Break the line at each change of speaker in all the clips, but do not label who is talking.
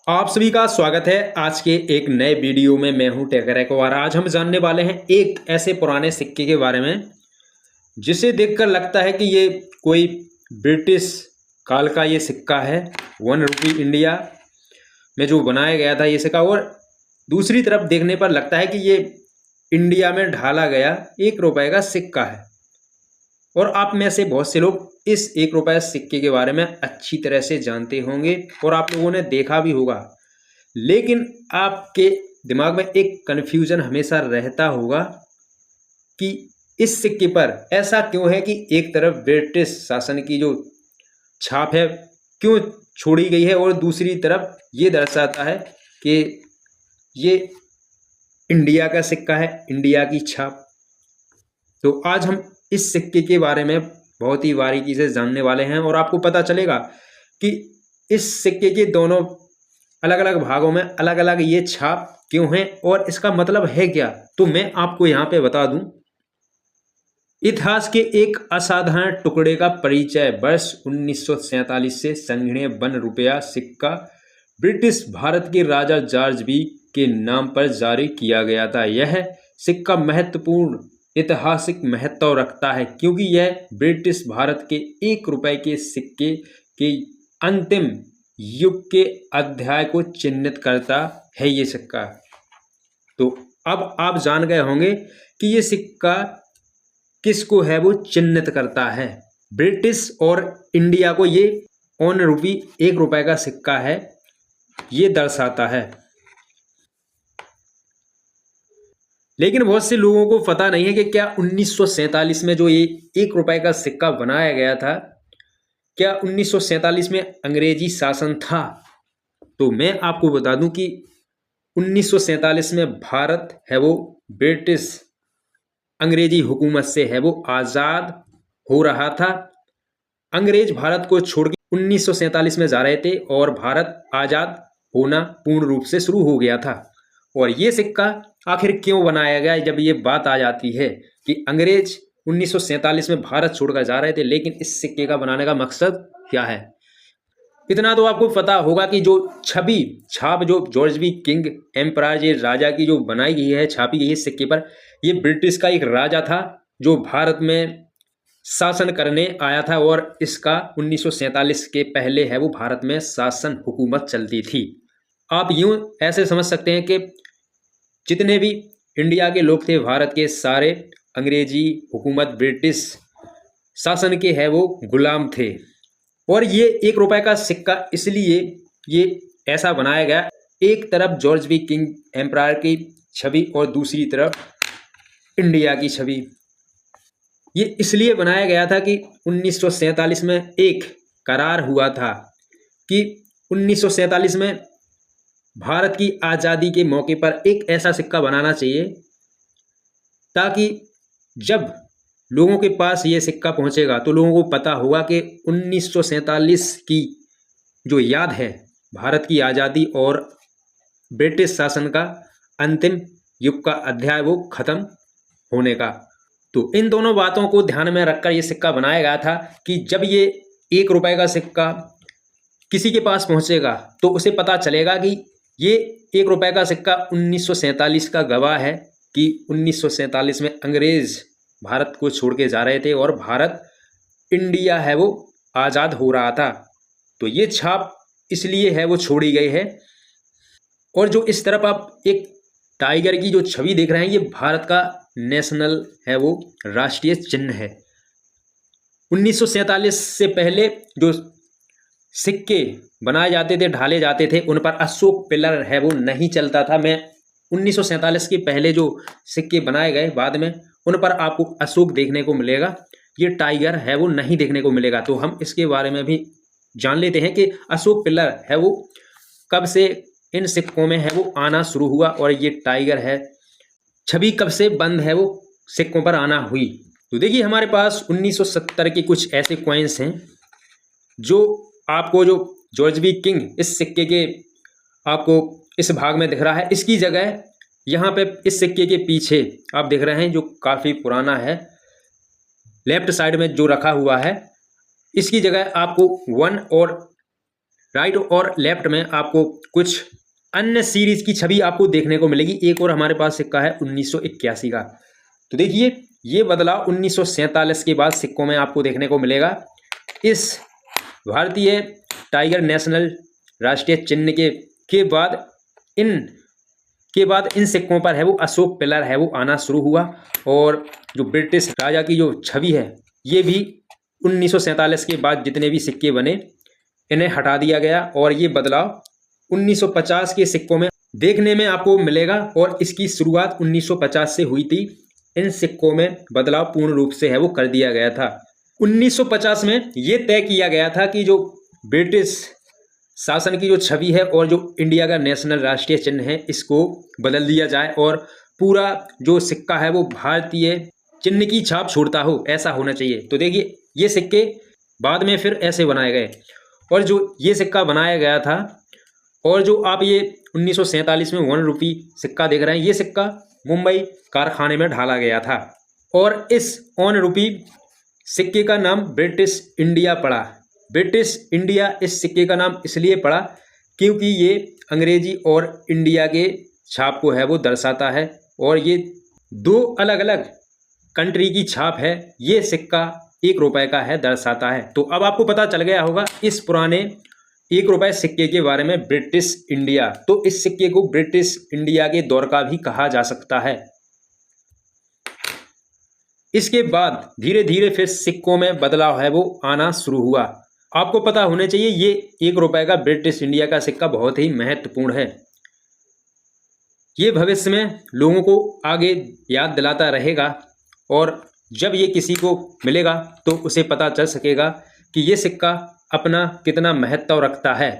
आप सभी का स्वागत है आज के एक नए वीडियो में। मैं हूं टेकरैक और आज हम जानने वाले हैं एक ऐसे पुराने सिक्के के बारे में जिसे देखकर लगता है कि ये कोई ब्रिटिश काल का ये सिक्का है। 1 रुपी इंडिया में जो बनाया गया था ये सिक्का, और दूसरी तरफ देखने पर लगता है कि ये इंडिया में ढाला गया 1 रुपए का सिक्का है। और आप में से बहुत से लोग इस 1 रुपए सिक्के के बारे में अच्छी तरह से जानते होंगे और आप लोगों ने देखा भी होगा, लेकिन आपके दिमाग में एक कन्फ्यूजन हमेशा रहता होगा कि इस सिक्के पर ऐसा क्यों है कि एक तरफ ब्रिटिश शासन की जो छाप है क्यों छोड़ी गई है और दूसरी तरफ ये दर्शाता है कि ये इंडिया का सिक्का है, इंडिया की छाप। तो आज हम इस सिक्के के बारे में बहुत ही बारीकी से जानने वाले हैं और आपको पता चलेगा कि इस सिक्के के दोनों अलग अलग भागों में अलग अलग ये छाप क्यों है और इसका मतलब है क्या। तो मैं आपको यहाँ पे बता दूं, इतिहास के एक असाधारण टुकड़े का परिचय वर्ष 1947 से संघीय 1 रुपया सिक्का ब्रिटिश भारत के राजा जॉर्ज बी के नाम पर जारी किया गया था। यह सिक्का महत्वपूर्ण ऐतिहासिक महत्व रखता है क्योंकि यह ब्रिटिश भारत के 1 रुपए के सिक्के के अंतिम युग के अध्याय को चिन्हित करता है ये सिक्का। तो अब आप जान गए होंगे कि ये सिक्का किसको है वो चिन्हित करता है। ब्रिटिश और इंडिया को ये 1 रुपी 1 रुपए का सिक्का है ये दर्शाता है। लेकिन बहुत से लोगों को पता नहीं है कि क्या 1947 में जो ये 1 रुपए का सिक्का बनाया गया था, क्या 1947 में अंग्रेजी शासन था। तो मैं आपको बता दूं कि 1947 में भारत है वो ब्रिटिश अंग्रेजी हुकूमत से है वो आज़ाद हो रहा था। अंग्रेज भारत को छोड़ के 1947 में जा रहे थे और भारत आज़ाद होना पूर्ण रूप से शुरू हो गया था। और ये सिक्का आखिर क्यों बनाया गया, जब ये बात आ जाती है कि अंग्रेज 1947 में भारत छोड़कर जा रहे थे, लेकिन इस सिक्के का बनाने का मकसद क्या है। इतना तो आपको पता होगा कि जो छाप जो जॉर्ज बी किंग एम्पराज ये राजा की जो बनाई गई है, छापी गई है सिक्के पर, ये ब्रिटिश का एक राजा था जो भारत में शासन करने आया था और इसका 1947 के पहले है वो भारत में शासन हुकूमत चलती थी। आप यूं ऐसे समझ सकते हैं कि जितने भी इंडिया के लोग थे, भारत के सारे अंग्रेजी हुकूमत ब्रिटिश शासन के है वो गुलाम थे। और ये 1 रुपए का सिक्का इसलिए ये ऐसा बनाया गया, एक तरफ जॉर्ज बी किंग एम्परायर की छवि और दूसरी तरफ इंडिया की छवि। ये इसलिए बनाया गया था कि 1947 में एक करार हुआ था कि 1947 में भारत की आज़ादी के मौके पर एक ऐसा सिक्का बनाना चाहिए ताकि जब लोगों के पास ये सिक्का पहुंचेगा तो लोगों को पता होगा कि 1947 की जो याद है भारत की आज़ादी और ब्रिटिश शासन का अंतिम युग का अध्याय वो खत्म होने का। तो इन दोनों बातों को ध्यान में रखकर ये सिक्का बनाया गया था कि जब ये 1 रुपए का सिक्का किसी के पास पहुंचेगा तो उसे पता चलेगा कि ये 1 रुपए का सिक्का 1947 का गवाह है कि 1947 में अंग्रेज भारत को छोड़ के जा रहे थे और भारत इंडिया है वो आज़ाद हो रहा था। तो ये छाप इसलिए है वो छोड़ी गई है। और जो इस तरफ आप एक टाइगर की जो छवि देख रहे हैं, ये भारत का नेशनल है वो राष्ट्रीय चिन्ह है। 1947 से पहले जो सिक्के बनाए जाते थे, ढाले जाते थे, उन पर अशोक पिलर है वो नहीं चलता था। मैं 1947 के पहले जो सिक्के बनाए गए बाद में, उन पर आपको अशोक देखने को मिलेगा, ये टाइगर है वो नहीं देखने को मिलेगा। तो हम इसके बारे में भी जान लेते हैं कि अशोक पिलर है वो कब से इन सिक्कों में है वो आना शुरू हुआ और ये टाइगर है छवि कब से बंद है वो सिक्कों पर आना हुई। तो देखिए हमारे पास 1970 के कुछ ऐसे कॉइन्स हैं जो आपको जो जॉर्ज बी किंग इस सिक्के के आपको इस भाग में दिख रहा है, इसकी जगह यहाँ पे इस सिक्के के पीछे आप देख रहे हैं जो काफ़ी पुराना है, लेफ्ट साइड में जो रखा हुआ है, इसकी जगह आपको 1 और राइट और लेफ्ट में आपको कुछ अन्य सीरीज की छवि आपको देखने को मिलेगी। एक और हमारे पास सिक्का है 1981 का। तो देखिए ये बदलाव 1947 के बाद सिक्कों में आपको देखने को मिलेगा। इस भारतीय टाइगर नेशनल राष्ट्रीय चिन्ह के बाद इन सिक्कों पर है वो अशोक पिलर है वो आना शुरू हुआ, और जो ब्रिटिश राजा की जो छवि है ये भी 1947 के बाद जितने भी सिक्के बने इन्हें हटा दिया गया, और ये बदलाव 1950 के सिक्कों में देखने में आपको मिलेगा। और इसकी शुरुआत 1950 से हुई थी। इन सिक्कों में बदलाव पूर्ण रूप से है वो कर दिया गया था। 1950 में ये तय किया गया था कि जो ब्रिटिश शासन की जो छवि है और जो इंडिया का नेशनल राष्ट्रीय चिन्ह है इसको बदल दिया जाए, और पूरा जो सिक्का है वो भारतीय चिन्ह की छाप छोड़ता हो, ऐसा होना चाहिए। तो देखिए ये सिक्के बाद में फिर ऐसे बनाए गए, और जो ये सिक्का बनाया गया था और जो आप ये 1947 में 1 रुपी सिक्का देख रहे हैं, ये सिक्का मुंबई कारखाने में ढाला गया था, और इस 1 रुपी सिक्के का नाम ब्रिटिश इंडिया पड़ा। ब्रिटिश इंडिया इस सिक्के का नाम इसलिए पड़ा क्योंकि ये अंग्रेजी और इंडिया के छाप को है वो दर्शाता है, और ये दो अलग अलग कंट्री की छाप है। ये सिक्का 1 रुपए का है, दर्शाता है। तो अब आपको पता चल गया होगा इस पुराने 1 रुपए सिक्के के बारे में, ब्रिटिश इंडिया। तो इस सिक्के को ब्रिटिश इंडिया के दौर का भी कहा जा सकता है। इसके बाद धीरे धीरे फिर सिक्कों में बदलाव है वो आना शुरू हुआ। आपको पता होना चाहिए ये 1 रुपए का ब्रिटिश इंडिया का सिक्का बहुत ही महत्वपूर्ण है। ये भविष्य में लोगों को आगे याद दिलाता रहेगा, और जब ये किसी को मिलेगा तो उसे पता चल सकेगा कि ये सिक्का अपना कितना महत्व रखता है।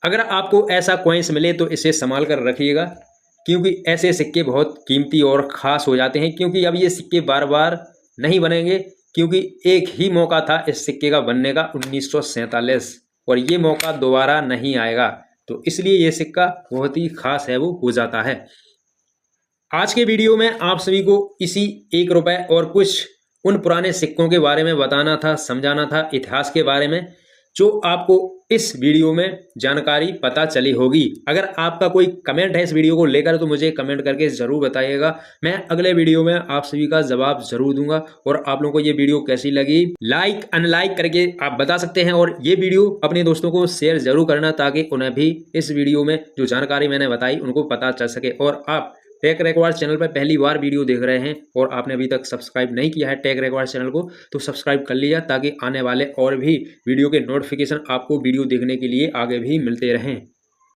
अगर आपको ऐसा कॉइन्स मिले तो इसे संभाल कर रखिएगा, क्योंकि ऐसे सिक्के बहुत कीमती और ख़ास हो जाते हैं। क्योंकि अब ये सिक्के बार बार नहीं बनेंगे, क्योंकि एक ही मौका था इस सिक्के का बनने का 1947, और ये मौका दोबारा नहीं आएगा। तो इसलिए ये सिक्का बहुत ही ख़ास है वो हो जाता है। आज के वीडियो में आप सभी को इसी 1 रुपए और कुछ उन पुराने सिक्कों के बारे में बताना था, समझाना था, इतिहास के बारे में, जो आपको इस वीडियो में जानकारी पता चली होगी। अगर आपका कोई कमेंट है इस वीडियो को लेकर तो मुझे कमेंट करके ज़रूर बताइएगा। मैं अगले वीडियो में आप सभी का जवाब ज़रूर दूंगा। और आप लोगों को ये वीडियो कैसी लगी लाइक अनलाइक करके आप बता सकते हैं, और ये वीडियो अपने दोस्तों को शेयर ज़रूर करना, ताकि उन्हें भी इस वीडियो में जो जानकारी मैंने बताई उनको पता चल सके। और आप टेक रिकॉर्ड चैनल पर पहली बार वीडियो देख रहे हैं और आपने अभी तक सब्सक्राइब नहीं किया है टेक रिकॉर्ड चैनल को, तो सब्सक्राइब कर लीजिए, ताकि आने वाले और भी वीडियो के नोटिफिकेशन आपको वीडियो देखने के लिए आगे भी मिलते रहें।